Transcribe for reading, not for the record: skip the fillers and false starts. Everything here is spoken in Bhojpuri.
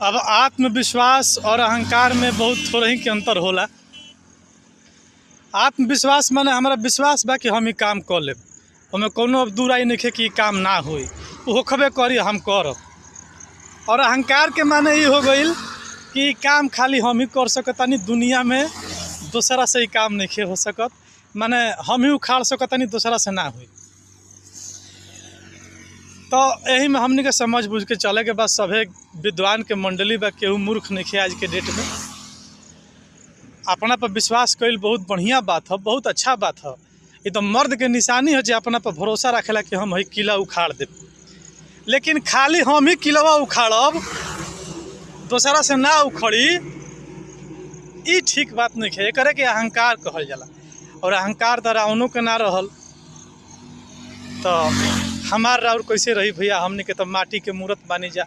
अब आत्मविश्वास और अहंकार में बहुत थोड़ा ही के अंतर होला। आत्मविश्वास माने हमारा विश्वास बा कि हम ही काम कर लेब, हमें कोनो अब दूर आई नहीं कि काम ना होई, वो होखबे करी हम करब। और अहंकार के माने ये हो गई कि काम खाली हम ही कर सकतानी, दुनिया में दूसरा से ही काम नहीं हो सकत, माने हम ही उखाड़ सकतानी, दूसरा से ना हुई। तो यही में हमने के समझ बुझ के चले के बाद सभे विद्वान के मंडली बा, केहू मूर्ख नहीं आज के डेट में। अपना पर विश्वास कईल बहुत बढ़िया बात है, बहुत अच्छा बात है। ये तो मर्द के निशानी है जो अपना पर भरोसा रखेला कि हम ही किला उखाड़ देब। लेकिन खाली हम ही किलवा उखाड़ब, दूसरा से ना उखड़ी, ये ठीक बात नहीं है। करे के अहंकार कहल जाला। और अहंकार तो रावणों के ना रहल तो हमार राउर कैसे रही भैया। हमने के तो माटी के मूर्त बानी जा।